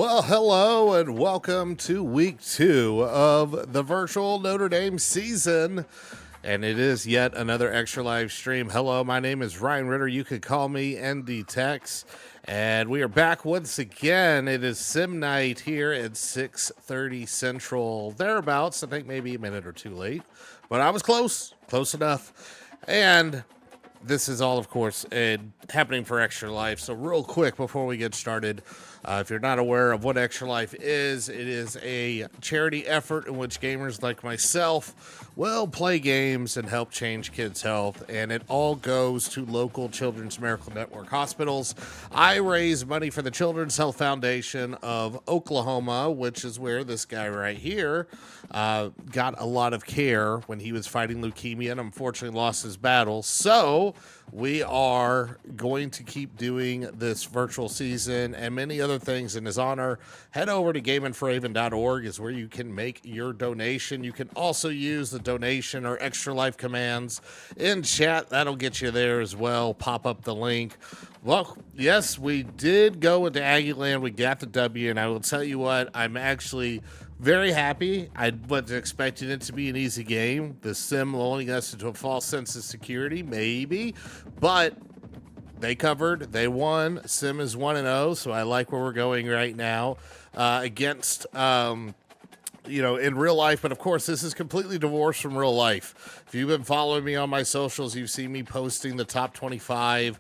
Well, hello and welcome to week 2 of the virtual Notre Dame season. And it is yet another extra live stream. Hello, my name is Ryan Ritter. You could call me ND Tex. And we are back once again. It is sim night here at 6:30 Central, thereabouts. I think maybe a minute or two late, but I was close enough. And this is all, of course, happening for Extra Life. So real quick before we get started, if you're not aware of what Extra Life is, it is a charity effort in which gamers like myself will play games and help change kids' health. And it all goes to local Children's Miracle Network hospitals. I raise money for the Children's Health Foundation of Oklahoma, which is where this guy right here got a lot of care when he was fighting leukemia and unfortunately lost his battle. So we are going to keep doing this virtual season and many other things in his honor. Head over to gamingforhaven.org is where you can make your donation. You can also use the donation or extra life commands in chat. That'll get you there as well. Pop up the link. Well, yes, we did go into Aggie Land. We got the W, and I will tell you what, I'm actually very happy. I was expecting it to be an easy game. The sim lulling us into a false sense of security, maybe, but they covered. They won. Sim is 1-0, so I like where we're going right now against, in real life. But, of course, this is completely divorced from real life. If you've been following me on my socials, you've seen me posting the top 25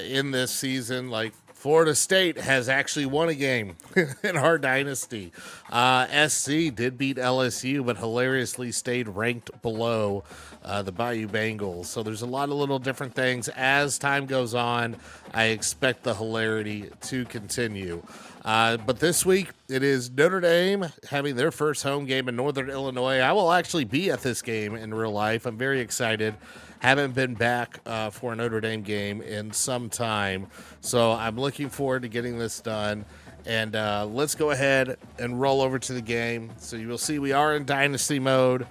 in this season, like Florida State has actually won a game in our Dynasty. SC did beat LSU, but hilariously stayed ranked below the Bayou Bengals. So there's a lot of little different things. As time goes on, I expect the hilarity to continue. But this week, it is Notre Dame having their first home game in Northern Illinois. I will actually be at this game in real life. I'm very excited. Haven't been back for a Notre Dame game in some time. So I'm looking forward to getting this done. And let's go ahead and roll over to the game. So you will see we are in Dynasty mode.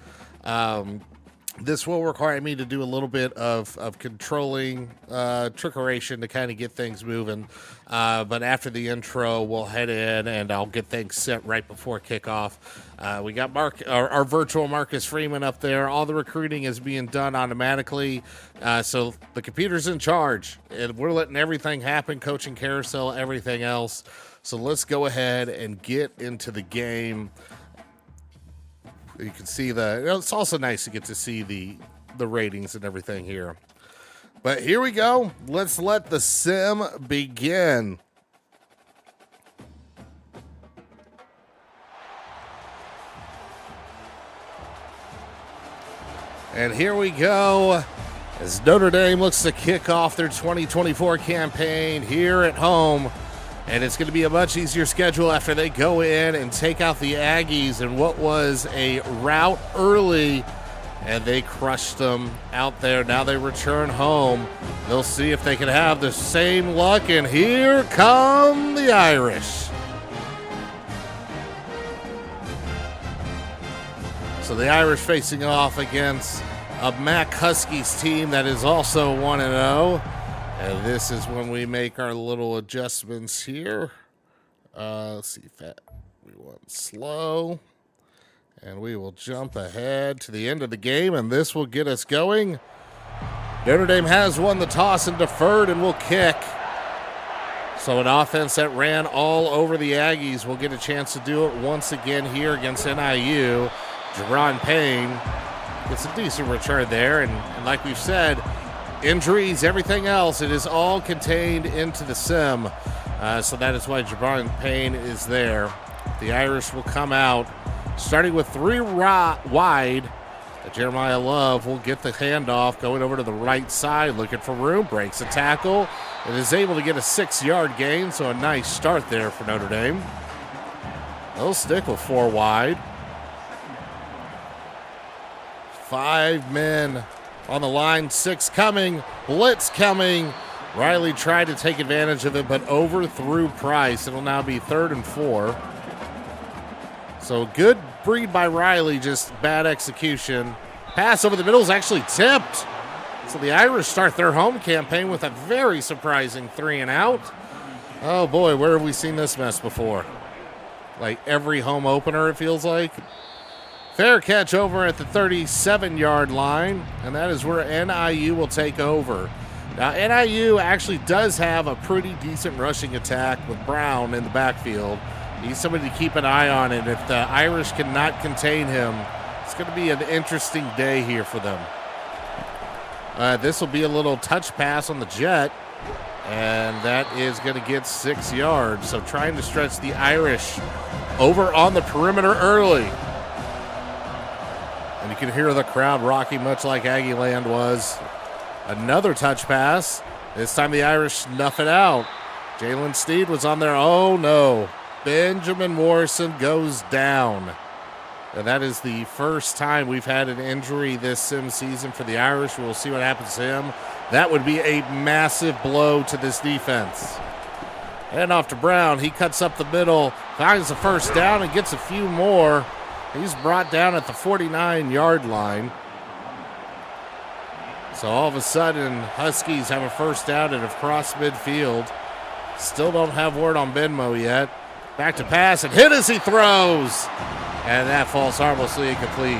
This will require me to do a little bit of controlling trickeration to kind of get things moving. But after the intro, we'll head in and I'll get things set right before kickoff. We got our virtual Marcus Freeman up there. All the recruiting is being done automatically. So the computer's in charge. And we're letting everything happen, coaching carousel, everything else. So let's go ahead and get into the game. You can see it's also nice to get to see the ratings and everything here. But here we go. Let's let the sim begin. And here we go as Notre Dame looks to kick off their 2024 campaign here at home. And it's going to be a much easier schedule after they go in and take out the Aggies in what was a rout early, and they crushed them out there. Now they return home. They'll see if they can have the same luck, and here come the Irish. So the Irish facing off against a Mac Huskies team that is also 1-0. And this is when we make our little adjustments here. Let's see if we want slow. And we will jump ahead to the end of the game, and this will get us going. Notre Dame has won the toss and deferred and will kick. So an offense that ran all over the Aggies will get a chance to do it once again here against NIU. Jerron Payne gets a decent return there, and like we've said, injuries, everything else, it is all contained into the sim. So that is why Jerron Payne is there. The Irish will come out, starting with 3 wide. Jeremiah Love will get the handoff, going over to the right side, looking for room, breaks a tackle, and is able to get a 6-yard gain, so a nice start there for Notre Dame. They'll stick with 4 wide. 5 men on the line, 6 coming, blitz coming. Riley tried to take advantage of it, but overthrew Price. It'll now be 3rd and 4. So good read by Riley, just bad execution. Pass over the middle is actually tipped. So the Irish start their home campaign with a very surprising 3 and out. Oh boy, where have we seen this mess before? like every home opener, it feels like. Fair catch over at the 37-yard line, and that is where NIU will take over. Now, NIU actually does have a pretty decent rushing attack with Brown in the backfield. He's somebody to keep an eye on, and if the Irish cannot contain him, it's going to be an interesting day here for them. This will be a little touch pass on the jet, and that is going to get 6 yards. So trying to stretch the Irish over on the perimeter early. And you can hear the crowd rocking much like Aggie Land was. Another touch pass. This time the Irish snuff it out. Jalen Steed was on there. Oh, no. Benjamin Morrison goes down. And that is the first time we've had an injury this sim season for the Irish. We'll see what happens to him. That would be a massive blow to this defense. And off to Brown. He cuts up the middle, finds the first down, and gets a few more. He's brought down at the 49-yard line. So all of a sudden, Huskies have a first down and have crossed midfield. Still don't have word on Benmo yet. Back to pass and hit as he throws. And that falls harmlessly incomplete.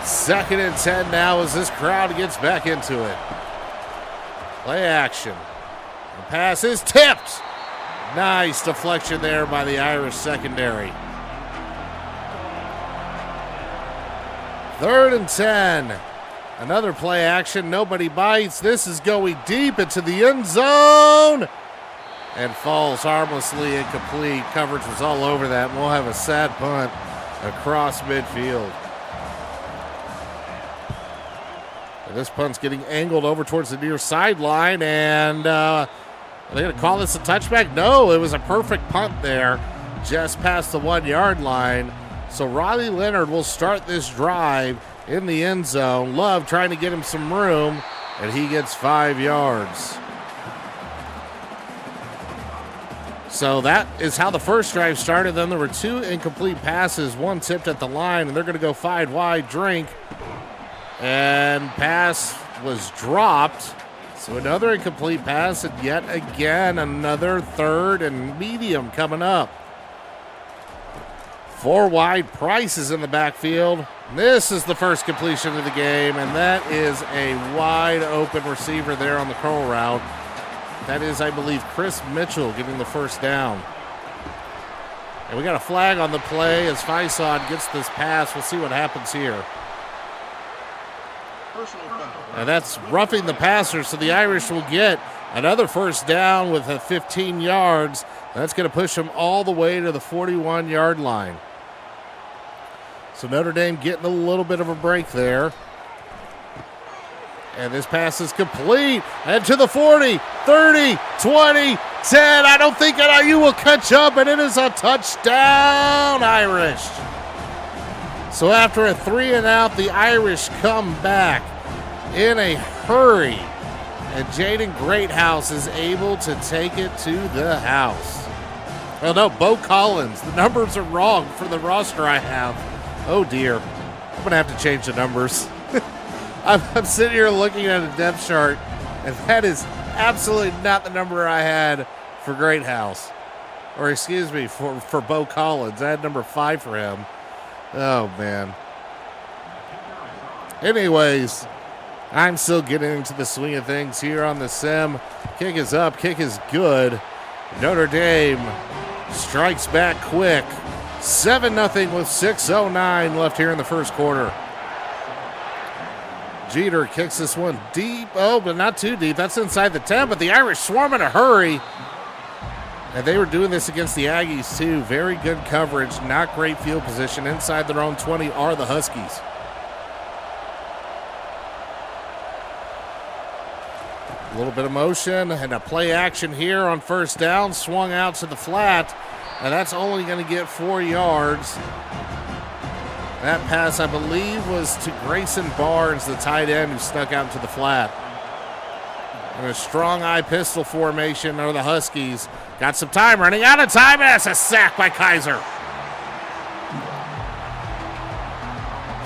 2nd and 10 now as this crowd gets back into it. Play action. The pass is tipped. Nice deflection there by the Irish secondary. 3rd and 10. Another play action. Nobody bites. This is going deep into the end zone. And falls harmlessly incomplete. Coverage was all over that. And we'll have a sad punt across midfield. And this punt's getting angled over towards the near sideline. And are they going to call this a touchback? No, it was a perfect punt there. Just past the 1-yard line. So Riley Leonard will start this drive in the end zone. Love trying to get him some room. And he gets 5 yards. So that is how the first drive started. Then there were 2 incomplete passes, 1 tipped at the line, and they're going to go 5 wide, drink. And pass was dropped. So another incomplete pass, and yet again another 3rd and medium coming up. 4 wide, Price is in the backfield. This is the first completion of the game, and that is a wide open receiver there on the curl route. That is, I believe, Chris Mitchell getting the first down. And we got a flag on the play as Faisad gets this pass. We'll see what happens here. And that's roughing the passer, so the Irish will get another first down with 15 yards. That's going to push them all the way to the 41-yard line. So Notre Dame getting a little bit of a break there. And this pass is complete. And to the 40, 30, 20, 10. I don't think NIU will catch up, and it is a touchdown, Irish. So after a 3-and-out, the Irish come back in a hurry. And Jaden Greathouse is able to take it to the house. Oh, no, Bo Collins. The numbers are wrong for the roster I have. Oh, dear. I'm going to have to change the numbers. I'm sitting here looking at a depth chart, and that is absolutely not the number I had for Greathouse. Or, excuse me, for Bo Collins. I had number 5 for him. Oh, man. Anyways, I'm still getting into the swing of things here on the sim. Kick is up. Kick is good. Notre Dame strikes back quick. 7-0 with 6:09 left here in the first quarter. Jeter kicks this one deep. Oh, but not too deep. That's inside the 10, but the Irish swarm in a hurry. And they were doing this against the Aggies, too. Very good coverage, not great field position. Inside their own 20 are the Huskies. A little bit of motion and a play action here on first down. Swung out to the flat, and that's only going to get 4 yards. That pass, I believe, was to Grayson Barnes, the tight end, who snuck out into the flat. And a strong eye pistol formation are the Huskies. Got some time, running out of time, and that's a sack by Kaiser.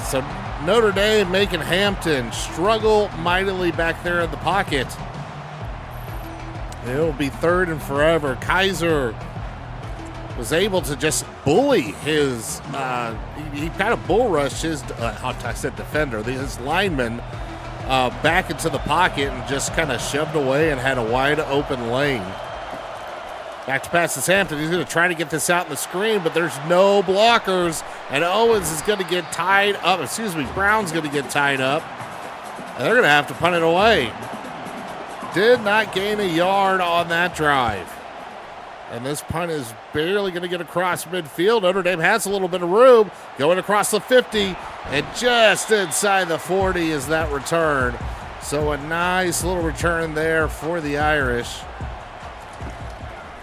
So Notre Dame making Hampton struggle mightily back there in the pocket. It'll be 3rd and forever. Kaiser was able to just bully his, he kind of bull rushed his, I said defender, his lineman back into the pocket and just kind of shoved away and had a wide open lane. Back to pass is Hampton. He's going to try to get this out in the screen, but there's no blockers, and Owens is going to get tied up. Brown's going to get tied up, and they're going to have to punt it away. Did not gain a yard on that drive. And this punt is barely going to get across midfield. Notre Dame has a little bit of room going across the 50, and just inside the 40 is that return. So a nice little return there for the Irish.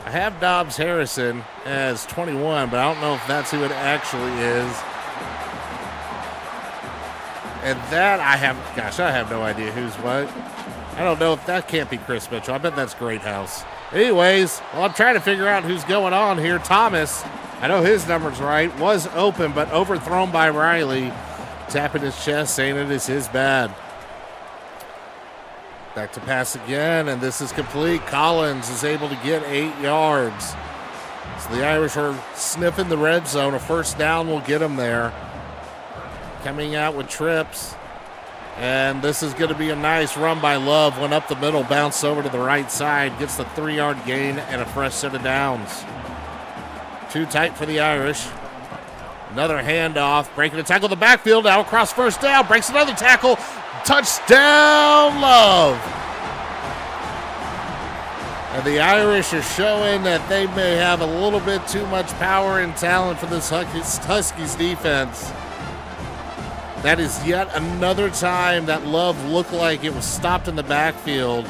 I have Dobbs Harrison as 21, but I don't know if that's who it actually is. And that I have no idea who's what. I don't know if that can't be Chris Mitchell. I bet that's Greathouse. Anyways, well, I'm trying to figure out who's going on here. Thomas, I know his number's right, was open, but overthrown by Riley. Tapping his chest, saying it is his bad. Back to pass again, and this is complete. Collins is able to get 8 yards. So the Irish are sniffing the red zone. A first down will get them there. Coming out with trips. And this is going to be a nice run by Love. Went up the middle, bounced over to the right side. Gets the 3-yard gain and a fresh set of downs. Too tight for the Irish. Another handoff. Breaking a tackle in the backfield. Now across first down. Breaks another tackle. Touchdown, Love. And the Irish are showing that they may have a little bit too much power and talent for this Huskies defense. That is yet another time that Love looked like it was stopped in the backfield.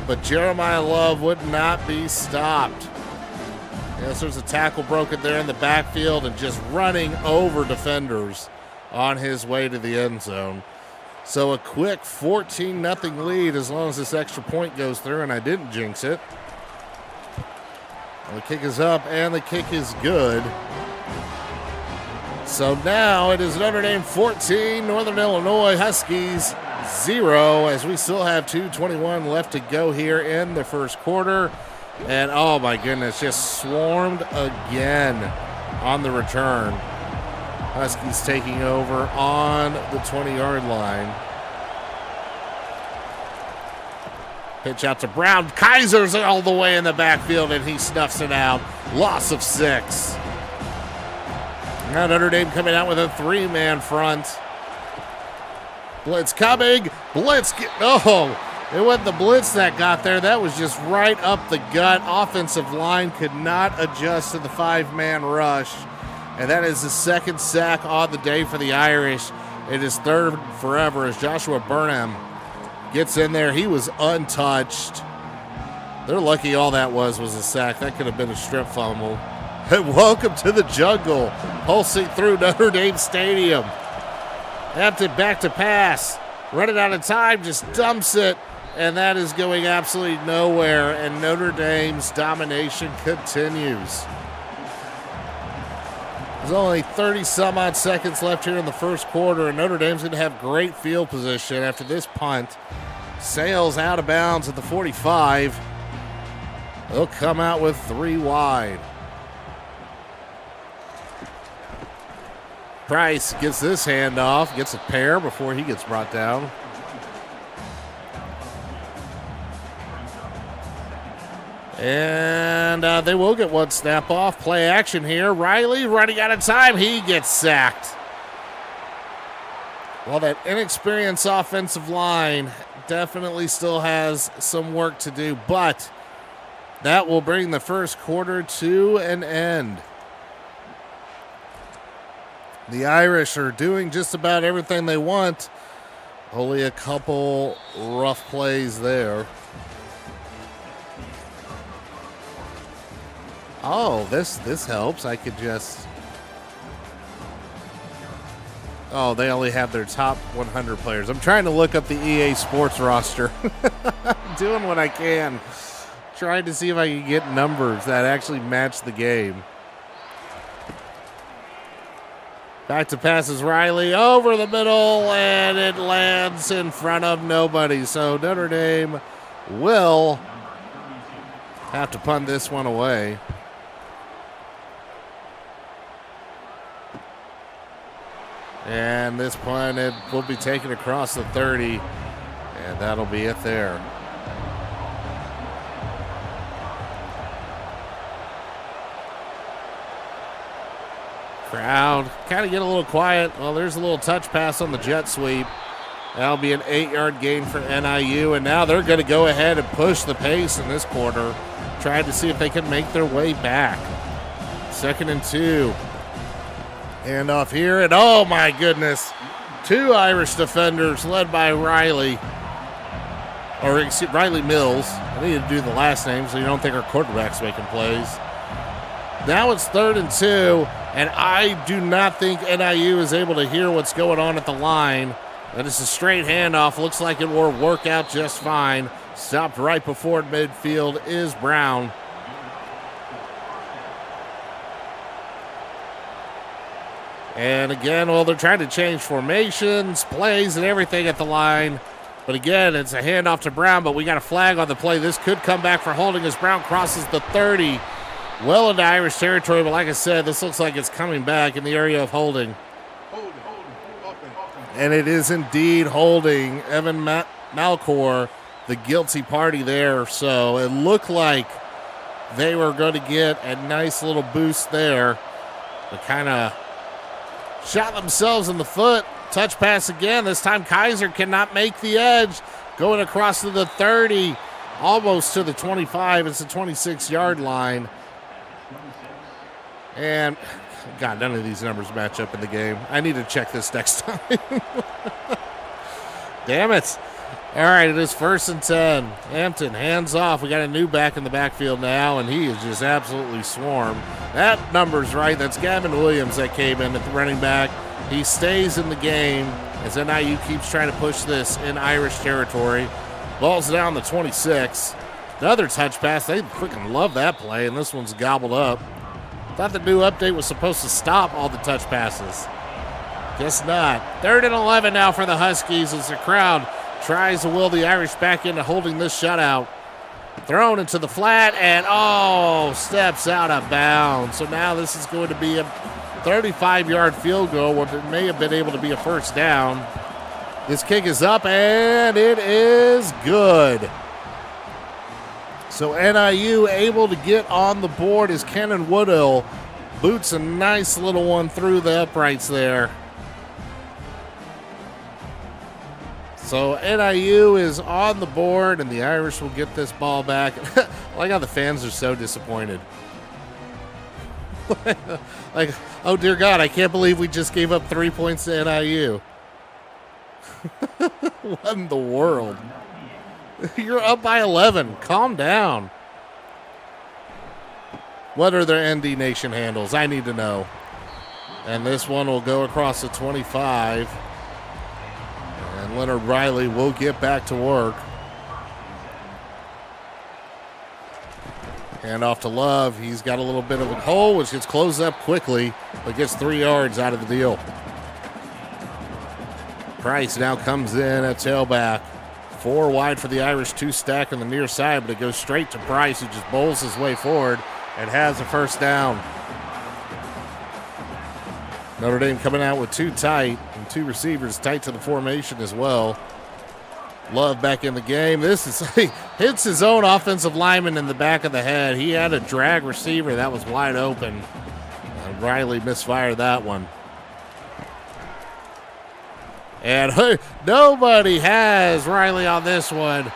But Jeremiah Love would not be stopped. Yes, there's a tackle broken there in the backfield and just running over defenders on his way to the end zone. So a quick 14-0 lead as long as this extra point goes through, and I didn't jinx it. And the kick is up, and the kick is good. So now it is Notre Dame 14, Northern Illinois Huskies 0, as we still have 2:21 left to go here in the first quarter. And oh my goodness, just swarmed again on the return. Huskies taking over on the 20-yard line. Pitch out to Brown. Kaiser's all the way in the backfield, and he snuffs it out. Loss of 6. Now Notre Dame coming out with a 3-man front. Blitz coming. Blitz. It wasn't the blitz that got there. That was just right up the gut. Offensive line could not adjust to the 5-man rush. And that is the second sack on the day for the Irish. It is third forever as Joshua Burnham gets in there. He was untouched. They're lucky all that was a sack. That could have been a strip fumble. And welcome to the jungle. Pulsing through Notre Dame Stadium. Hampton back to pass. Running out of time, just dumps it. And that is going absolutely nowhere. And Notre Dame's domination continues. There's only 30-some-odd seconds left here in the first quarter, and Notre Dame's going to have great field position after this punt. Sails out of bounds at the 45. They'll come out with 3 wide. Price gets this handoff, gets a pair before he gets brought down. And they will get one snap off. Play action here. Riley running out of time. He gets sacked. Well, that inexperienced offensive line definitely still has some work to do, but that will bring the first quarter to an end. The Irish are doing just about everything they want. Only a couple rough plays there. Oh, this helps. I could just... Oh, they only have their top 100 players. I'm trying to look up the EA Sports roster. Doing what I can. Trying to see if I can get numbers that actually match the game. Back to passes Riley over the middle, and it lands in front of nobody. So Notre Dame will have to punt this one away. And this punt, it will be taken across the 30, and that'll be it there. Crowd kind of get a little quiet. Well, there's a little touch pass on the jet sweep. That'll be an 8-yard gain for NIU, and now they're going to go ahead and push the pace in this quarter, trying to see if they can make their way back. 2nd and 2. Handoff here, and oh my goodness, 2 Irish defenders led by Riley Mills. I need to do the last name so you don't think our quarterback's making plays. Now it's 3rd and 2, and I do not think NIU is able to hear what's going on at the line. That is a straight handoff. Looks like it will work out just fine. Stopped right before midfield is Brown. And again, well, they're trying to change formations, plays, and everything at the line. But again, it's a handoff to Brown, but we got a flag on the play. This could come back for holding as Brown crosses the 30. Well into Irish territory, but like I said, this looks like it's coming back in the area of holding. And it is indeed holding. Evan Malcor, the guilty party there. So it looked like they were going to get a nice little boost there. But kind of shot themselves in the foot. Touch pass again. This time Kaiser cannot make the edge. Going across to the 30, almost to the 25. It's the 26-yard line. And, God, none of these numbers match up in the game. I need to check this next time. Damn it. All right, it is 1st and 10. Hampton, hands off. We got a new back in the backfield now, and he is just absolutely swarmed. That number's right. That's Gavin Williams that came in at the running back. He stays in the game as NIU keeps trying to push this in Irish territory. Ball's down the 26. Another touch pass. They freaking love that play, and this one's gobbled up. Thought the new update was supposed to stop all the touch passes. Guess not. 3rd and 11 now for the Huskies as the crowd tries to will the Irish back into holding this shutout. Thrown into the flat and, steps out of bounds. So now this is going to be a 35-yard field goal, where it may have been able to be a 1st down. This kick is up, and it is good. So NIU able to get on the board as Kenan Woodill boots a nice little one through the uprights there. So NIU is on the board, and the Irish will get this ball back. I like how the fans are so disappointed. Like, oh, dear God, I can't believe we just gave up 3 points to NIU. What in the world? You're up by 11. Calm down. What are their ND Nation handles? I need to know. And this one will go across the 25. And Leonard Riley will get back to work. Hand off to Love. He's got a little bit of a hole, which gets closed up quickly, but gets 3 yards out of the deal. Price now comes in at tailback. 4 wide for the Irish, 2 stack on the near side, but it goes straight to Price, who just bowls his way forward and has a 1st down. Notre Dame coming out with 2 tight and 2 receivers tight to the formation as well. Love back in the game. This is he hits his own offensive lineman in the back of the head. He had a drag receiver that was wide open. And Riley misfired that one. And nobody has Riley on this one.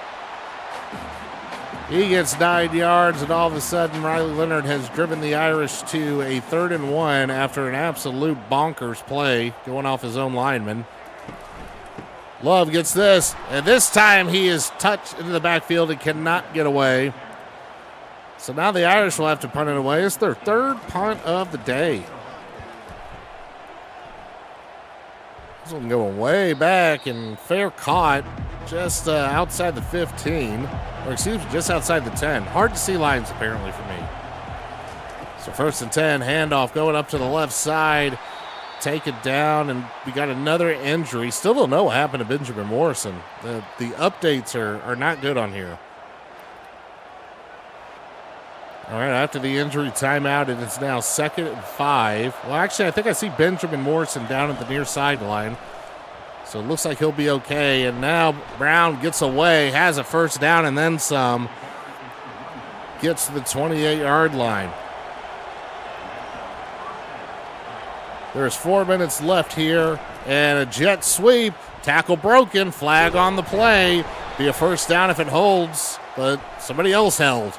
He gets 9 yards, and all of a sudden Riley Leonard has driven the Irish to a 3rd and 1 after an absolute bonkers play going off his own lineman. Love gets this, and this time he is touched into the backfield and cannot get away. So now the Irish will have to punt it away. It's their 3rd punt of the day. This one going way back, and fair caught just outside the 15. Or excuse me, just outside the 10. Hard to see lines apparently for me. So 1st and 10, handoff going up to the left side. Take it down, and we got another injury. Still don't know what happened to Benjamin Morrison. The updates are not good on here. All right, after the injury timeout, it is now 2nd and 5. Well, actually, I think I see Benjamin Morrison down at the near sideline. So it looks like he'll be okay. And now Brown gets away, has a first down and then some. Gets to the 28-yard line. There's 4 minutes left here. And a jet sweep. Tackle broken. Flag on the play. Be a first down if it holds. But somebody else held.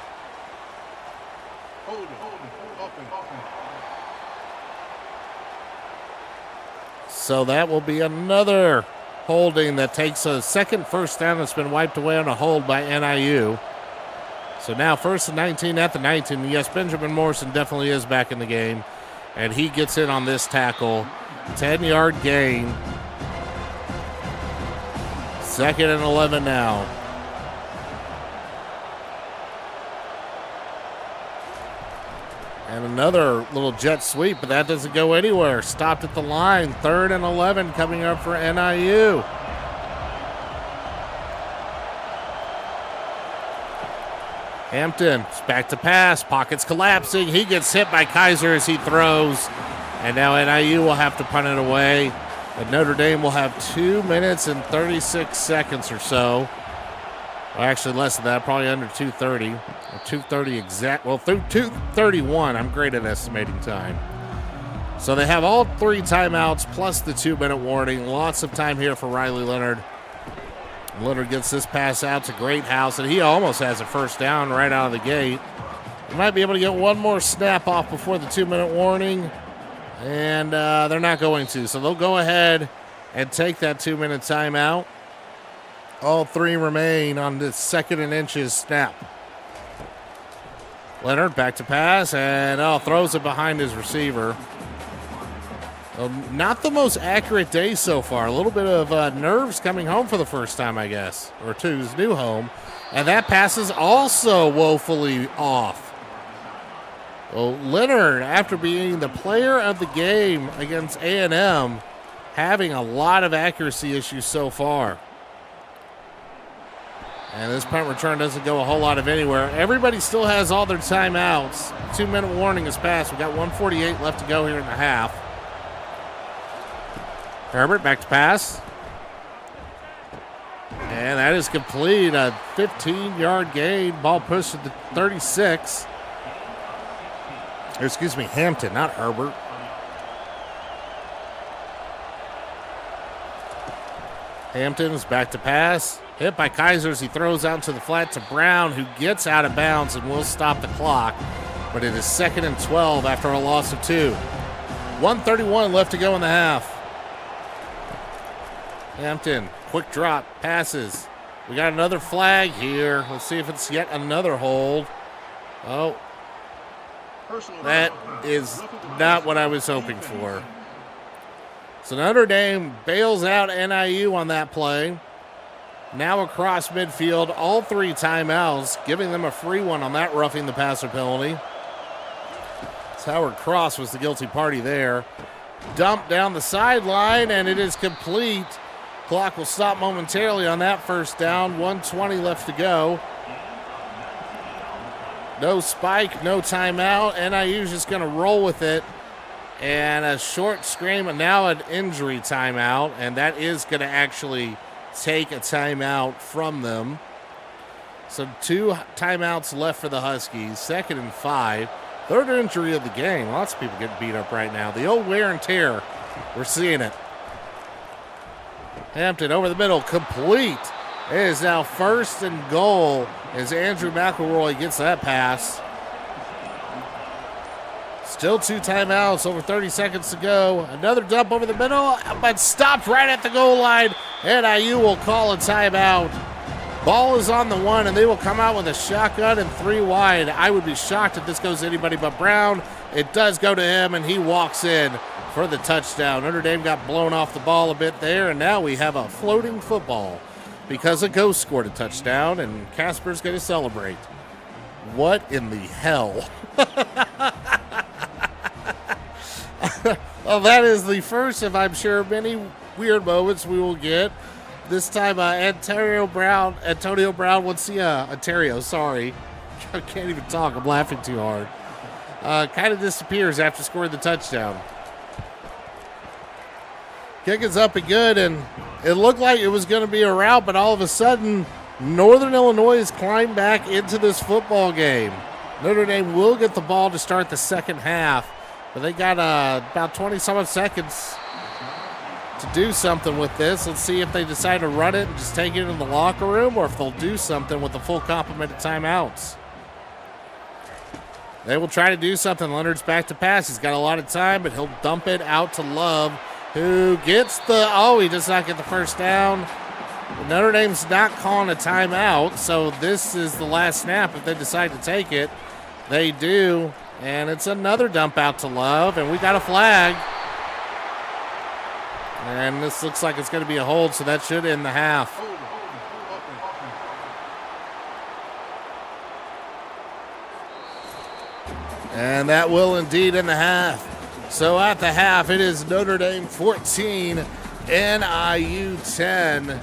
So that will be another holding that takes a second first down that's been wiped away on a hold by NIU. So now 1st and 19 at the 19. Yes, Benjamin Morrison definitely is back in the game. And he gets in on this tackle. 10-yard gain. 2nd and 11 now. And another little jet sweep, but that doesn't go anywhere. Stopped at the line. 3rd and 11 coming up for NIU. Hampton is back to pass. Pockets collapsing. He gets hit by Kaiser as he throws. And now NIU will have to punt it away. And Notre Dame will have 2 minutes and 36 seconds or so. Well, actually less than that, probably under 2:30. Or 2:30 exact. Well, through 2:31. I'm great at estimating time. So they have all 3 timeouts plus the 2-minute warning. Lots of time here for Riley Leonard. Leonard gets this pass out to Greathouse, and he almost has a first down right out of the gate. He might be able to get one more snap off before the 2-minute warning, and they're not going to. So they'll go ahead and take that 2-minute timeout. All 3 remain on this 2nd and inches snap. Leonard back to pass, and throws it behind his receiver. Not the most accurate day so far. A little bit of nerves coming home for the first time, I guess, or to his new home. And that pass is also woefully off. Well, Leonard, after being the player of the game against A&M, having a lot of accuracy issues so far. And this punt return doesn't go a whole lot of anywhere. Everybody still has all their timeouts. 2-minute warning has passed. We've got 1:48 left to go here in the half. Herbert back to pass. And that is complete. A 15-yard gain. Ball pushed to the 36. Excuse me, Hampton, not Herbert. Hampton is back to pass. Hit by Kaiser as he throws out to the flat to Brown, who gets out of bounds and will stop the clock. But it is 2nd and 12 after a loss of 2. 1:31 left to go in the half. Hampton, quick drop, passes. We got another flag here. Let's see if it's yet another hold. Oh, that is not what I was hoping for. So Notre Dame bails out NIU on that play. Now across midfield, all 3 timeouts, giving them a free one on that roughing the passer penalty. Howard Cross was the guilty party there. Dumped down the sideline, and it is complete. Clock will stop momentarily on that first down. 1:20 left to go. No spike, no timeout. NIU's just going to roll with it. And a short scream, and now an injury timeout. And that is going to actually take a timeout from them. So 2 timeouts left for the Huskies. 2nd and 5. 3rd injury of the game. Lots of people getting beat up right now. The old wear and tear. We're seeing it. Hampton over the middle, complete. It is now 1st and goal as Andrew McElroy gets that pass. Still 2 timeouts, over 30 seconds to go. Another dump over the middle, but stopped right at the goal line. NIU will call a timeout. Ball is on the 1, and they will come out with a shotgun and 3 wide. I would be shocked if this goes to anybody but Brown. It does go to him, and he walks in for the touchdown. Notre Dame got blown off the ball a bit there, and now we have a floating football because a ghost scored a touchdown, and Casper's going to celebrate. What in the hell? Well, that is the first of, I'm sure, many weird moments we will get. This time, Antonio Brown, Ontario, sorry. I can't even talk. I'm laughing too hard. Kind of disappears after scoring the touchdown. Kick is up and good, and it looked like it was going to be a rout, but all of a sudden, Northern Illinois has climbed back into this football game. Notre Dame will get the ball to start the second half, but they got about 20-some seconds to do something with this. Let's see if they decide to run it and just take it in the locker room, or if they'll do something with the full complement of timeouts. They will try to do something. Leonard's back to pass. He's got a lot of time, but he'll dump it out to Love, who gets he does not get the first down. Notre Dame's not calling a timeout, so this is the last snap if they decide to take it. They do, and it's another dump out to Love, and we got a flag. And this looks like it's going to be a hold, so that should end the half. And that will indeed end the half. So at the half, it is Notre Dame 14, NIU 10.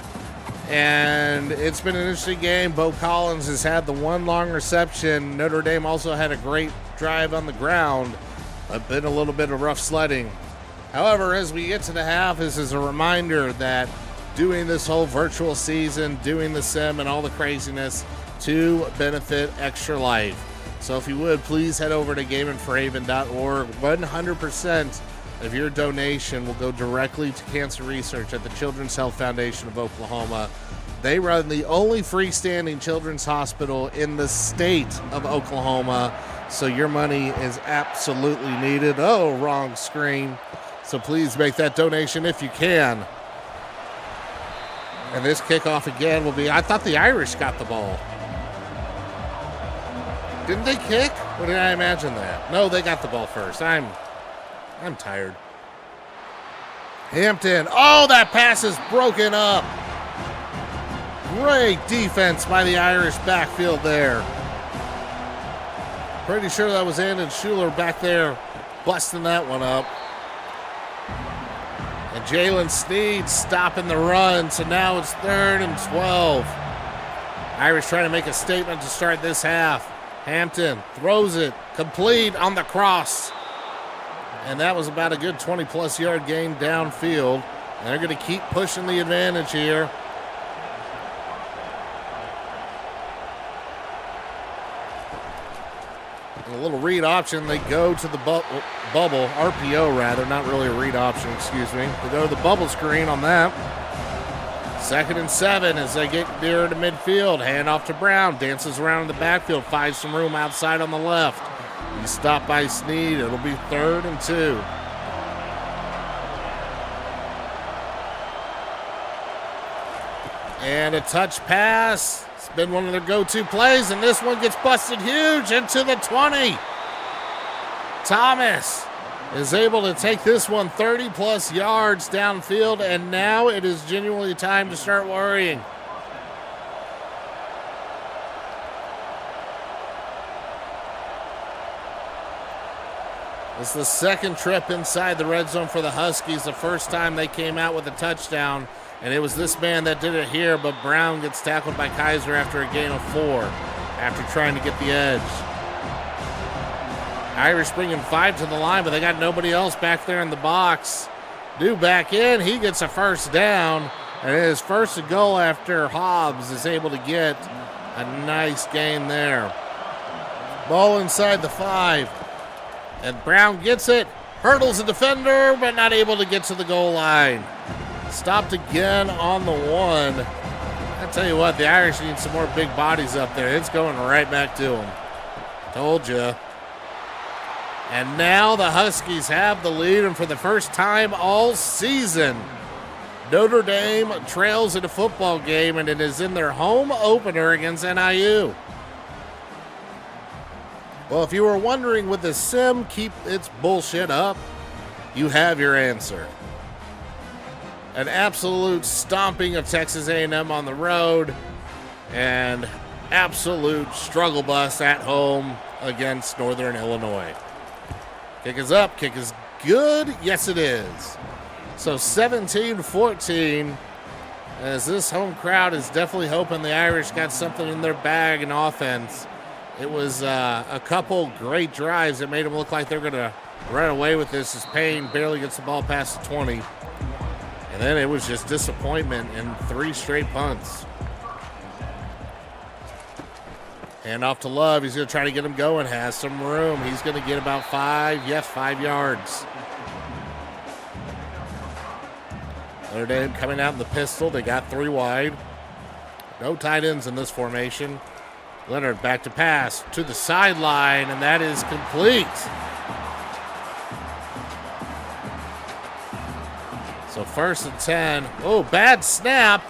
And it's been an interesting game. Bo Collins has had the one long reception. Notre Dame also had a great drive on the ground. But been a little bit of rough sledding. However, as we get to the half, this is a reminder that doing this whole virtual season, doing the sim and all the craziness to benefit Extra Life. So if you would, please head over to gamingforhaven.org. 100% of your donation will go directly to cancer research at the Children's Health Foundation of Oklahoma. They run the only freestanding children's hospital in the state of Oklahoma. So your money is absolutely needed. Oh, wrong screen. So please make that donation if you can. And this kickoff again will be, I thought the Irish got the ball. Didn't they kick? Or did I imagine that? No, they got the ball first. I'm tired. Hampton. Oh, that pass is broken up. Great defense by the Irish backfield there. Pretty sure that was Andon Schuler back there busting that one up. And Jalen Sneed stopping the run. So now it's 3rd and 12. Irish trying to make a statement to start this half. Hampton throws it complete on the cross. And that was about a good 20-plus yard gain downfield. And they're going to keep pushing the advantage here. And a little read option. They go to the bubble, RPO rather, not really a read option, excuse me. They go to the bubble screen on that. 2nd and 7 as they get nearer to midfield. Hand off to Brown. Dances around in the backfield. Finds some room outside on the left. He's stopped by Sneed. It'll be 3rd and 2. And a touch pass. It's been one of their go-to plays, and this one gets busted huge into the 20. Thomas is able to take this one 30-plus yards downfield, and now it is genuinely time to start worrying. It's the second trip inside the red zone for the Huskies. The first time they came out with a touchdown, and it was this man that did it here, but Brown gets tackled by Kaiser after a gain of 4 after trying to get the edge. Irish bringing 5 to the line, but they got nobody else back there in the box. New back in, he gets a first down, and it is 1st and goal after Hobbs is able to get a nice gain there. Ball inside the 5, and Brown gets it, hurdles the defender, but not able to get to the goal line. Stopped again on the 1. I tell you what, the Irish need some more big bodies up there. It's going right back to them. Told you. And now the Huskies have the lead, and for the first time all season, Notre Dame trails in a football game, and it is in their home opener against NIU. Well, if you were wondering, would the sim keep its bullshit up? You have your answer. An absolute stomping of Texas A&M on the road, and absolute struggle bus at home against Northern Illinois. Kick is up. Kick is good. Yes, it is. So 17-14, as this home crowd is definitely hoping the Irish got something in their bag in offense. It was a couple great drives that made them look like they're going to run away with this as Payne barely gets the ball past the 20. And then it was just disappointment in 3 straight punts. Hand off to Love. He's going to try to get him going. Has some room. He's going to get about 5 yards. Notre Dame coming out in the pistol. They got 3 wide. No tight ends in this formation. Leonard back to pass to the sideline, and that is complete. So 1st and 10. Oh, bad snap.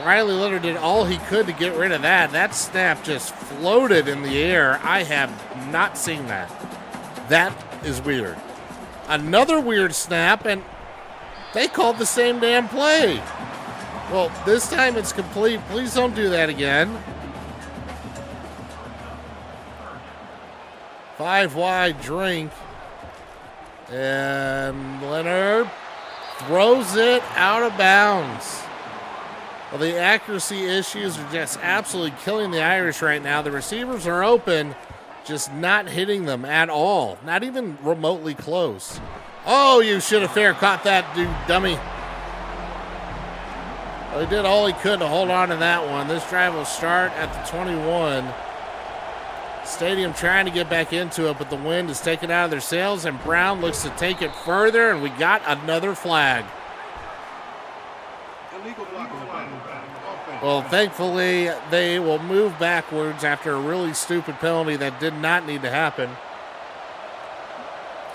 Riley Leonard did all he could to get rid of that. That snap just floated in the air. I have not seen that. That is weird. Another weird snap, and they called the same damn play. Well, this time it's complete. Please don't do that again. 5 wide drink. And Leonard throws it out of bounds. Well, the accuracy issues are just absolutely killing the Irish right now. The receivers are open, just not hitting them at all. Not even remotely close. Oh, you should have fair caught that, dude, dummy. Well, he did all he could to hold on to that one. This drive will start at the 21. Stadium trying to get back into it, but the wind is taken out of their sails, and Brown looks to take it further, and we got another flag. Well, thankfully, they will move backwards after a really stupid penalty that did not need to happen.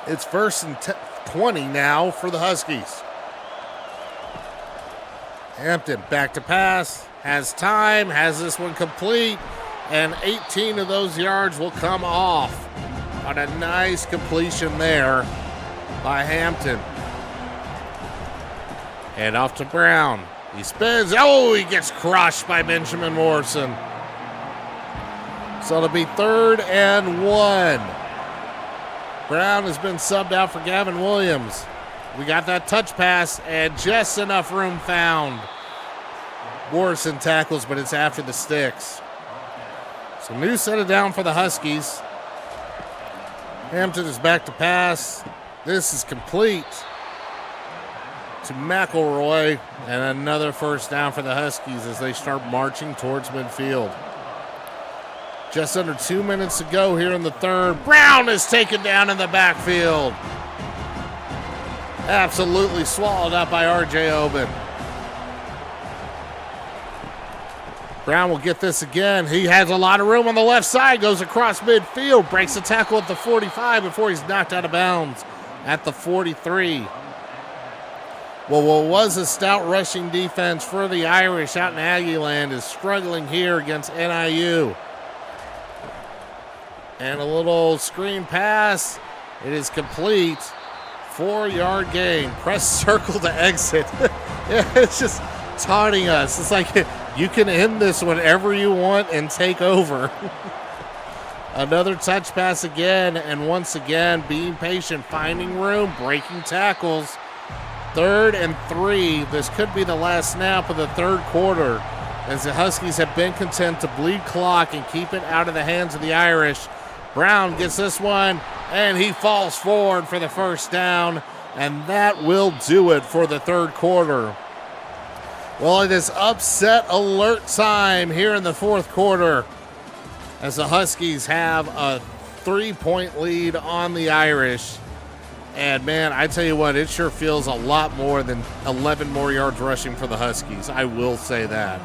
It's 1st and 20 now for the Huskies. Hampton back to pass, has time, has this one complete, and 18 of those yards will come off on a nice completion there by Hampton. And off to Brown. He spins. Oh, he gets crushed by Benjamin Morrison. So it'll be 3rd and 1. Brown has been subbed out for Gavin Williams. We got that touch pass and just enough room found. Morrison tackles, but it's after the sticks. So new set it down for the Huskies. Hampton is back to pass. This is complete to McElroy, and another 1st down for the Huskies as they start marching towards midfield. Just under 2 minutes to go here in the 3rd. Brown is taken down in the backfield. Absolutely swallowed up by R.J. Oben. Brown will get this again. He has a lot of room on the left side, goes across midfield, breaks the tackle at the 45 before he's knocked out of bounds at the 43. Well, what was a stout rushing defense for the Irish out in Aggie land is struggling here against NIU. And a little screen pass. It is complete. 4-yard gain. Press circle to exit. Yeah, it's just taunting us. It's like you can end this whenever you want and take over. Another touch pass again, and once again being patient, finding room, breaking tackles. 3rd and 3. This could be the last snap of the 3rd quarter, as the Huskies have been content to bleed clock and keep it out of the hands of the Irish. Brown gets this one, and he falls forward for the 1st down, and that will do it for the 3rd quarter. Well, it is upset alert time here in the 4th quarter, as the Huskies have a 3-point lead on the Irish. And, man, I tell you what, it sure feels a lot more than 11 more yards rushing for the Huskies. I will say that.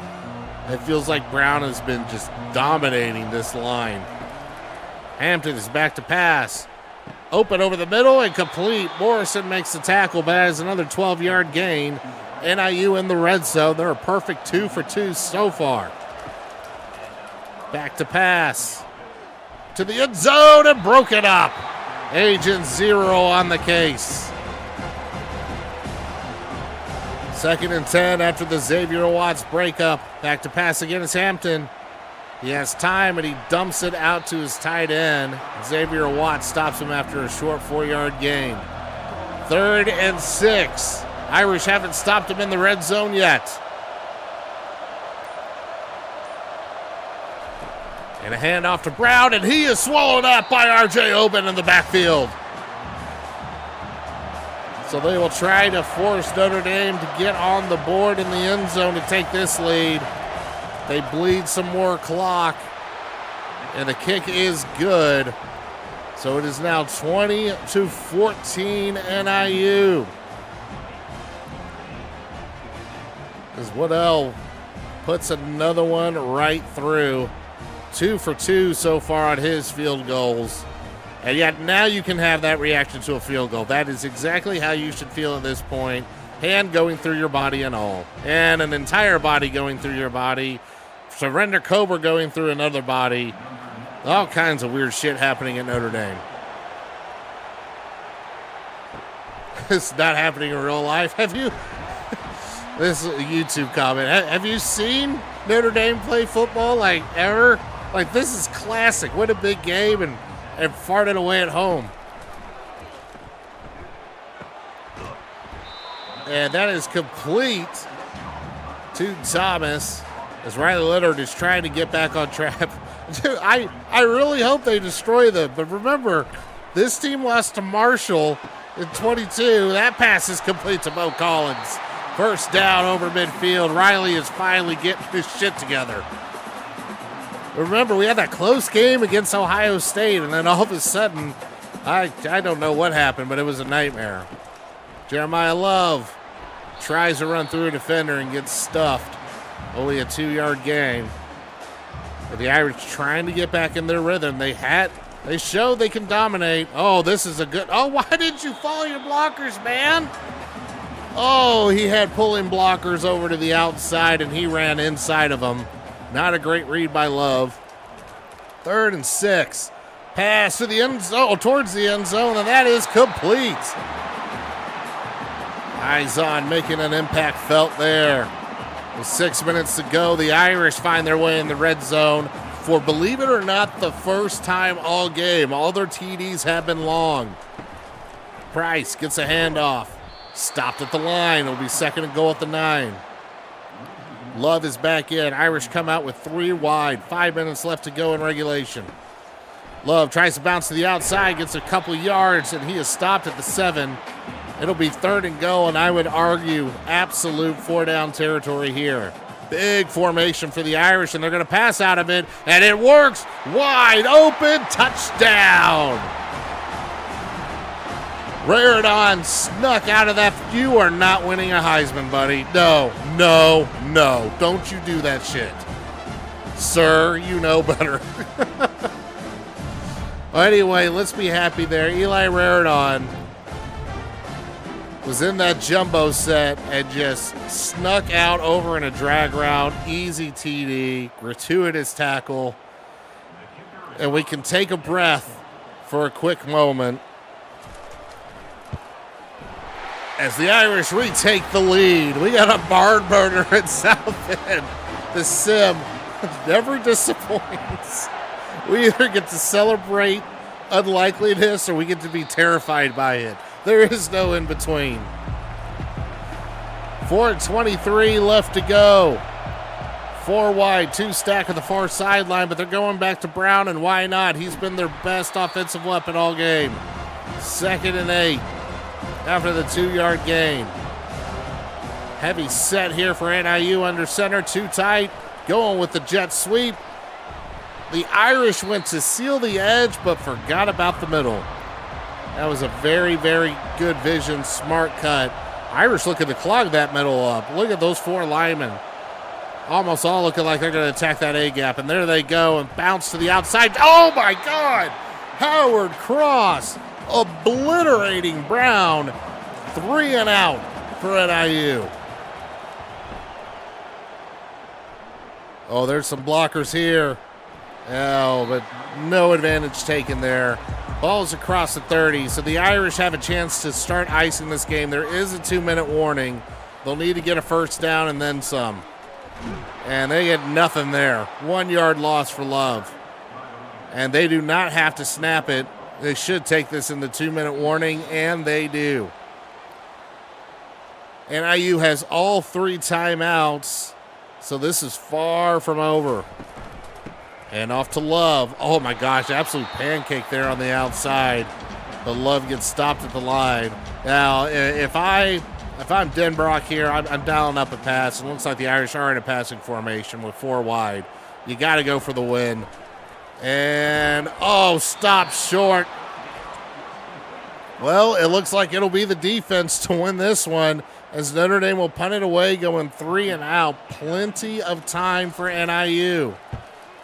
It feels like Brown has been just dominating this line. Hampton is back to pass. Open over the middle and complete. Morrison makes the tackle, but has another 12-yard gain. NIU in the red zone. They're a perfect 2 for 2 so far. Back to pass. To the end zone and broke it up. Agent Zero on the case. 2nd and 10 after the Xavier Watts breakup. Back to pass again is Hampton. He has time and he dumps it out to his tight end. Xavier Watts stops him after a short 4-yard gain. 3rd and 6. Irish haven't stopped him in the red zone yet. And a handoff to Brown, and he is swallowed up by R.J. Oben in the backfield. So they will try to force Notre Dame to get on the board in the end zone to take this lead. They bleed some more clock, and the kick is good. So it is now 20-14 NIU. As Waddell puts another one right through. 2 for 2 so far on his field goals. And yet now you can have that reaction to a field goal. That is exactly how you should feel at this point. Hand going through your body and all. And an entire body going through your body. Surrender Cobra going through another body. All kinds of weird shit happening at Notre Dame. It's not happening in real life. Have you? This is a YouTube comment. Have you seen Notre Dame play football like ever? Like, this is classic. What a big game, and farted away at home. And that is complete to Thomas as Riley Leonard is trying to get back on track. Dude, I really hope they destroy them. But remember, this team lost to Marshall in 22. That pass is complete to Mo Collins. First down over midfield. Riley is finally getting his shit together. Remember, we had that close game against Ohio State, and then all of a sudden, I don't know what happened, but it was a nightmare. Jeremiah Love tries to run through a defender and gets stuffed. Only a 2-yard gain. But the Irish trying to get back in their rhythm. They showed they can dominate. Oh, this is a good. Oh, why didn't you follow your blockers, man? Oh, he had pulling blockers over to the outside, and he ran inside of them. Not a great read by Love. 3rd and 6. Pass to the end zone, towards the end zone, and that is complete. Eyes on, making an impact felt there. With 6 minutes to go, the Irish find their way in the red zone for, believe it or not, the first time all game. All their TDs have been long. Price gets a handoff. Stopped at the line. It'll be 2nd and goal at the 9. Love is back in. Irish come out with 3 wide. 5 minutes left to go in regulation. Love tries to bounce to the outside, gets a couple yards, and he is stopped at the 7. It'll be 3rd and goal, and I would argue absolute 4-down territory here. Big formation for the Irish, and they're going to pass out of it, and it works. Wide open, touchdown. Raridan snuck out of that. You are not winning a Heisman, buddy. No. Don't you do that shit. Sir, you know better. Well, anyway, let's be happy there. Eli Raridan was in that jumbo set and just snuck out over in a drag route. Easy TD, gratuitous tackle. And we can take a breath for a quick moment as the Irish retake the lead. We got a barn burner at South End. The sim never disappoints. We either get to celebrate unlikeliness or we get to be terrified by it. There is no in between. 4:23 left to go. 4 wide, 2 stack at the far sideline, but they're going back to Brown, and why not? He's been their best offensive weapon all game. 2nd and 8. After the 2-yard gain. Heavy set here for NIU under center. Too tight. Going with the jet sweep. The Irish went to seal the edge, but forgot about the middle. That was a very, very good vision. Smart cut. Irish looking to clog that middle up. Look at those 4 linemen. Almost all looking like they're going to attack that A-gap. And there they go and bounce to the outside. Oh, my God. Howard Cross obliterating Brown. 3 and out for NIU. Oh, there's some blockers here. Oh, but no advantage taken there. Ball's across the 30, so the Irish have a chance to start icing this game. There is a 2-minute warning. They'll need to get a first down and then some. And they get nothing there. 1-yard loss for Love. And they do not have to snap it. They should take this in the 2-minute warning, and they do. NIU has all 3 timeouts, so this is far from over. And off to Love. Oh my gosh, absolute pancake there on the outside. But Love gets stopped at the line. Now, if I'm Denbrock here, I'm dialing up a pass. It looks like the Irish are in a passing formation with 4 wide. You got to go for the win. And, oh, stop short. Well, it looks like it'll be the defense to win this one as Notre Dame will punt it away, going 3 and out. Plenty of time for NIU.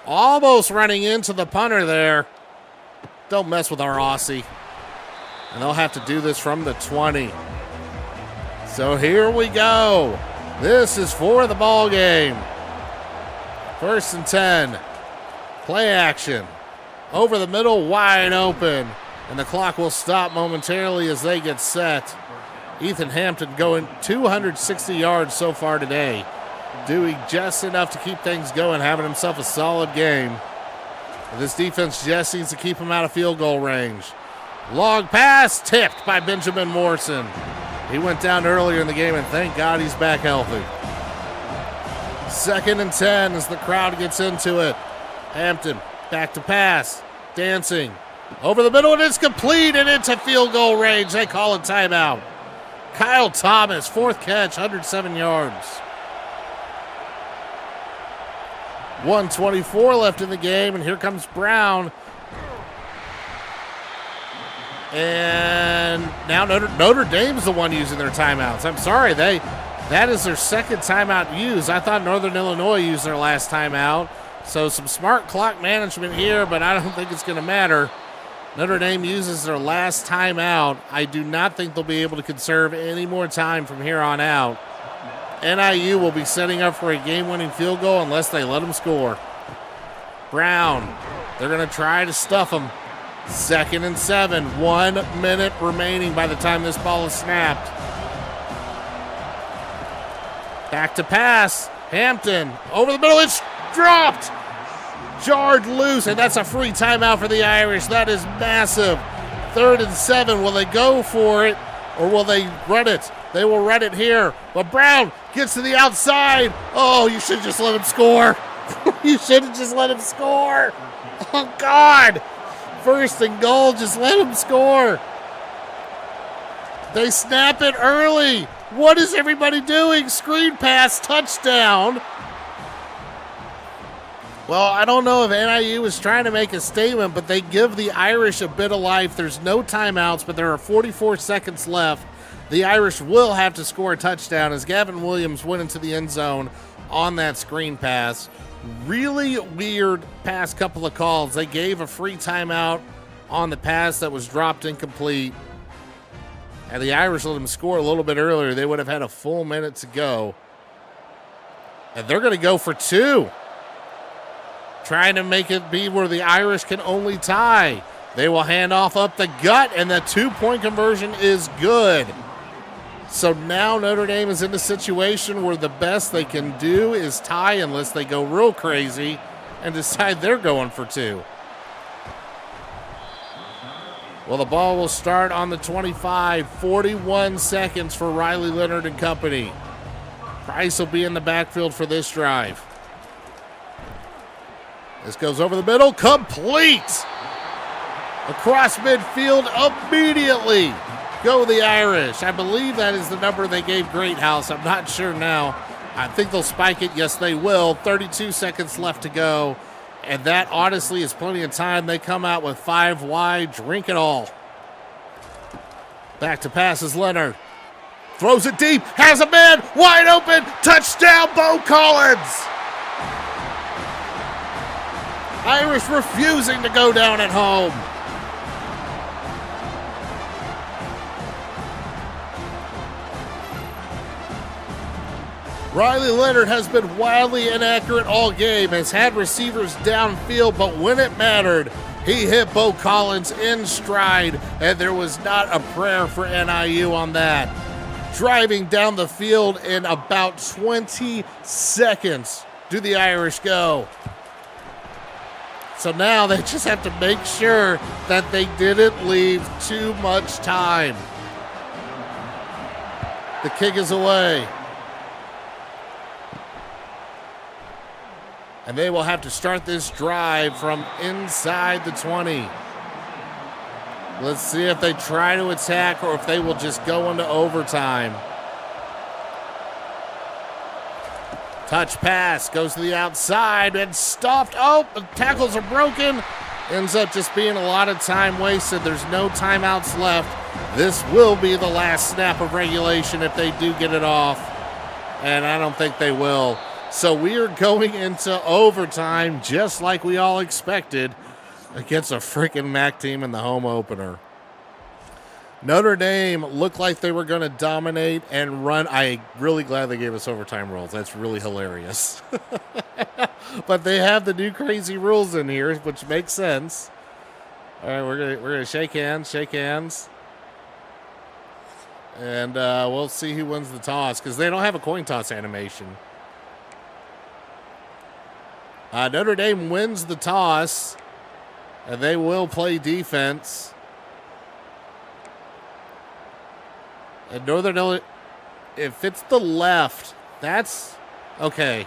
Almost running into the punter there. Don't mess with our Aussie. And they'll have to do this from the 20. So here we go. This is for the ball game. 1st and 10. Play action. Over the middle, wide open. And the clock will stop momentarily as they get set. Ethan Hampton going 260 yards so far today. Doing just enough to keep things going, having himself a solid game. And this defense just needs to keep him out of field goal range. Long pass tipped by Benjamin Morrison. He went down earlier in the game, and thank God he's back healthy. 2nd and 10 as the crowd gets into it. Hampton back to pass. Dancing. Over the middle, and it's complete and into field goal range. They call a timeout. Kyle Thomas, 4th catch, 107 yards. 1:24 left in the game, and here comes Brown. And now Notre Dame's the one using their timeouts. I'm sorry, that is their 2nd timeout used. I thought Northern Illinois used their last timeout. So some smart clock management here, but I don't think it's going to matter. Notre Dame uses their last timeout. I do not think they'll be able to conserve any more time from here on out. NIU will be setting up for a game-winning field goal unless they let them score. Brown, they're going to try to stuff them. 2nd and 7, 1 minute remaining by the time this ball is snapped. Back to pass. Hampton over the middle. It's dropped. Jarred loose, and that's a free timeout for the Irish. That is massive. 3rd and 7. Will they go for it or will they run it? They will run it here. But Brown gets to the outside. Oh, you should just let him score. You should have just let him score. Oh, God. 1st and goal. Just let him score. They snap it early. What is everybody doing? Screen pass, touchdown. Well, I don't know if NIU is trying to make a statement, but they give the Irish a bit of life. There's no timeouts, but there are 44 seconds left. The Irish will have to score a touchdown as Gavin Williams went into the end zone on that screen pass. Really weird past couple of calls. They gave a free timeout on the pass that was dropped incomplete. And the Irish let them score a little bit earlier. They would have had a full minute to go. And they're going to go for 2. Trying to make it be where the Irish can only tie. They will hand off up the gut, and the 2-point conversion is good. So now Notre Dame is in a situation where the best they can do is tie unless they go real crazy and decide they're going for 2. Well, the ball will start on the 25. 41 seconds for Riley Leonard and company. Price will be in the backfield for this drive. This goes over the middle, complete! Across midfield immediately. Go the Irish. I believe that is the number they gave Greathouse. I'm not sure now. I think they'll spike it. Yes, they will. 32 seconds left to go. And that honestly is plenty of time. They come out with 5 wide. Drink it all. Back to passes Leonard. Throws it deep. Has a man. Wide open. Touchdown, Bo Collins. Irish refusing to go down at home. Riley Leonard has been wildly inaccurate all game, has had receivers downfield, but when it mattered, he hit Bo Collins in stride, and there was not a prayer for NIU on that. Driving down the field in about 20 seconds do the Irish go. So now they just have to make sure that they didn't leave too much time. The kick is away. And they will have to start this drive from inside the 20. Let's see if they try to attack or if they will just go into overtime. Touch pass goes to the outside and stuffed. Oh, the tackles are broken. Ends up just being a lot of time wasted. There's no timeouts left. This will be the last snap of regulation if they do get it off. And I don't think they will. So we are going into overtime just like we all expected against a freaking MAC team in the home opener. Notre Dame looked like they were going to dominate and run. I'm really glad they gave us overtime rules. That's really hilarious. But they have the new crazy rules in here, which makes sense. All right, we're gonna shake hands. And we'll see who wins the toss because they don't have a coin toss animation. Notre Dame wins the toss, and they will play defense. And Northern Illinois, if it's the left, that's okay.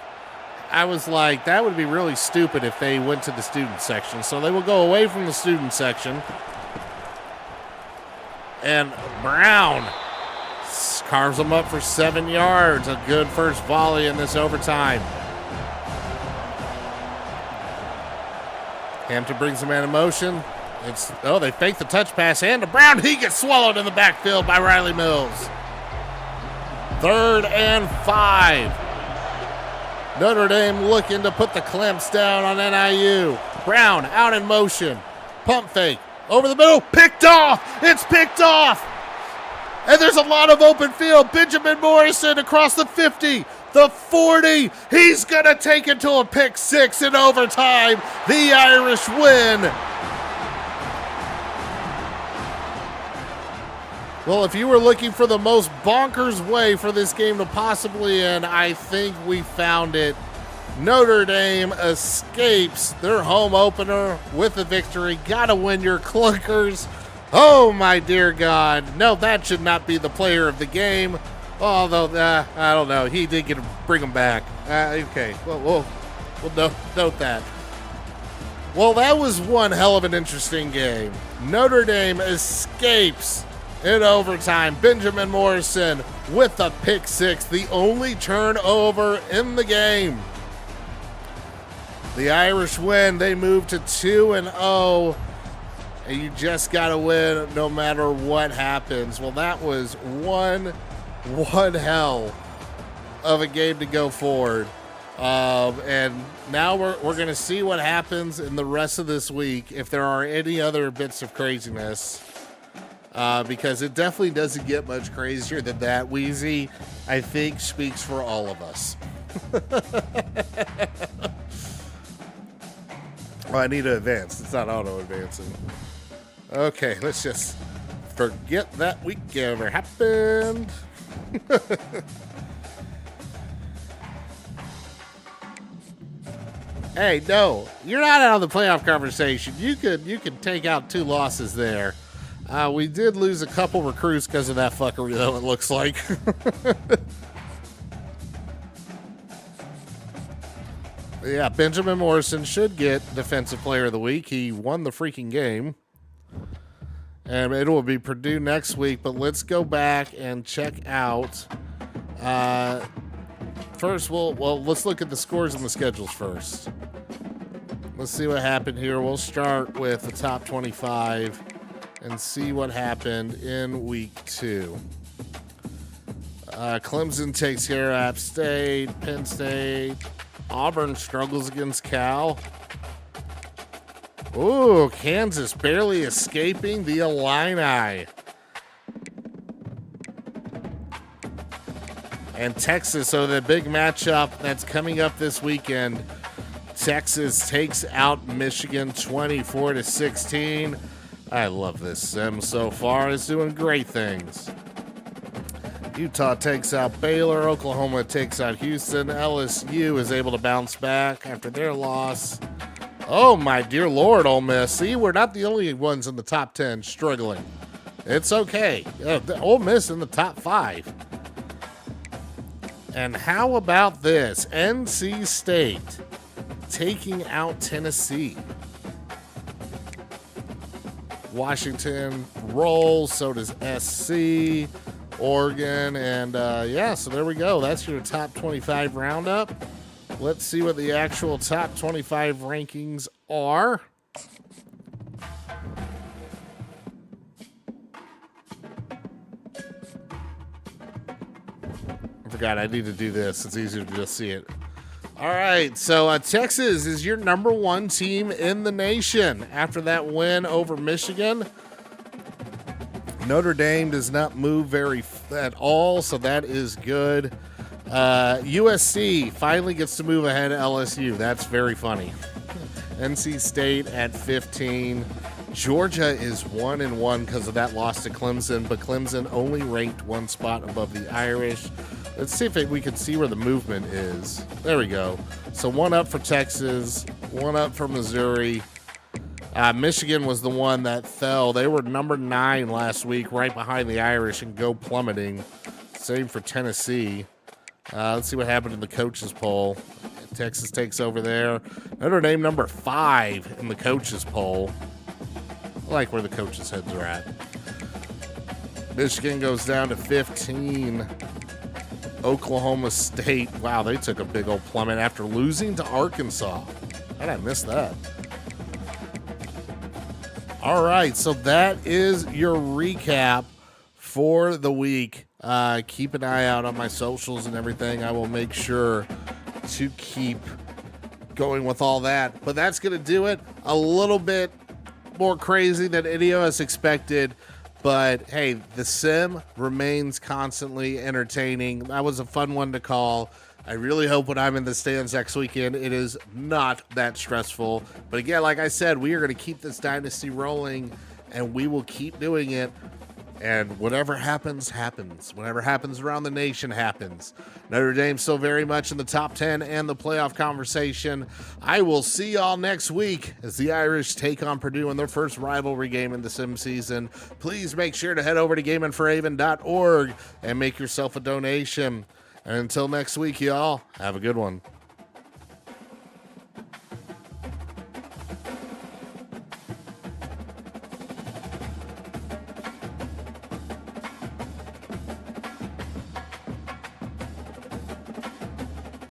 I was like, that would be really stupid if they went to the student section. So they will go away from the student section. And Brown carves them up for 7 yards. A good first volley in this overtime. Hampton brings the man in motion. They fake the touch pass and to Brown. He gets swallowed in the backfield by Riley Mills. 3rd and 5. Notre Dame looking to put the clamps down on NIU. Brown out in motion. Pump fake. Over the middle. Picked off. It's picked off. And there's a lot of open field. Benjamin Morrison across the 50. The 40. He's going to take it to a pick 6 in overtime. The Irish win. Well, if you were looking for the most bonkers way for this game to possibly end, I think we found it. Notre Dame escapes their home opener with a victory. Gotta win your clunkers. Oh, my dear God. No, that should not be the player of the game. Although, I don't know. He did bring him back. Okay, we'll note that. Well, that was one hell of an interesting game. Notre Dame escapes in overtime. Benjamin Morrison with a pick 6, the only turnover in the game. The Irish win. They move to 2-0. And you just got to win no matter what happens. Well, that was one hell of a game to go forward. And now we're going to see what happens in the rest of this week if there are any other bits of craziness. Because it definitely doesn't get much crazier than that. Wheezy, I think, speaks for all of us. Oh, I need to advance. It's not auto-advancing. Okay, let's just forget that week ever happened. Hey, no, you're not out of the playoff conversation. You could take out 2 losses there. We did lose a couple recruits because of that fuckery, though, it looks like. Yeah, Benjamin Morrison should get Defensive Player of the Week. He won the freaking game. And it will be Purdue next week, but let's go back and check out. First, let's look at the scores and the schedules first. Let's see what happened here. We'll start with the top 25 and see what happened in week 2. Clemson takes care of App State, Penn State. Auburn struggles against Cal. Ooh, Kansas barely escaping the Illini. And Texas, so the big matchup that's coming up this weekend. Texas takes out Michigan 24-16. I love this sim so far. It's doing great things. Utah takes out Baylor. Oklahoma takes out Houston. LSU is able to bounce back after their loss. Oh, my dear Lord, Ole Miss. See, we're not the only ones in the top 10 struggling. It's okay. Ole Miss in the top 5. And how about this? NC State taking out Tennessee. Washington rolls, so does SC, Oregon, and yeah, so there we go. That's your top 25 roundup. Let's see what the actual top 25 rankings are. I forgot I need to do this. It's easier to just see it. All right, so Texas is your number one team in the nation after that win over Michigan. Notre Dame does not move very at all, so that is good. USC finally gets to move ahead of LSU. That's very funny. NC State at 15. Georgia is 1-1 because of that loss to Clemson, but Clemson only ranked one spot above the Irish. Let's see if we can see where the movement is. There we go. So 1 up for Texas, 1 up for Missouri. Michigan was the one that fell. They were number 9 last week, right behind the Irish, and go plummeting. Same for Tennessee. Let's see what happened in the coaches poll. Texas takes over there. Notre Dame number 5 in the coaches poll. I like where the coaches' heads are at. Michigan goes down to 15. Oklahoma State, wow, they took a big old plummet after losing to Arkansas. How did I miss that? All right, so that is your recap for the week. Keep an eye out on my socials and everything. I will make sure to keep going with all that. But that's going to do it. A little bit more crazy than any of us expected. But, hey, the sim remains constantly entertaining. That was a fun one to call. I really hope when I'm in the stands next weekend, it is not that stressful. But again, like I said, we are going to keep this dynasty rolling, and we will keep doing it. And whatever happens, happens. Whatever happens around the nation happens. Notre Dame still very much in the top 10 and the playoff conversation. I will see y'all next week as the Irish take on Purdue in their first rivalry game in the sim season. Please make sure to head over to gamingforhaven.org and make yourself a donation. And until next week, y'all, have a good one.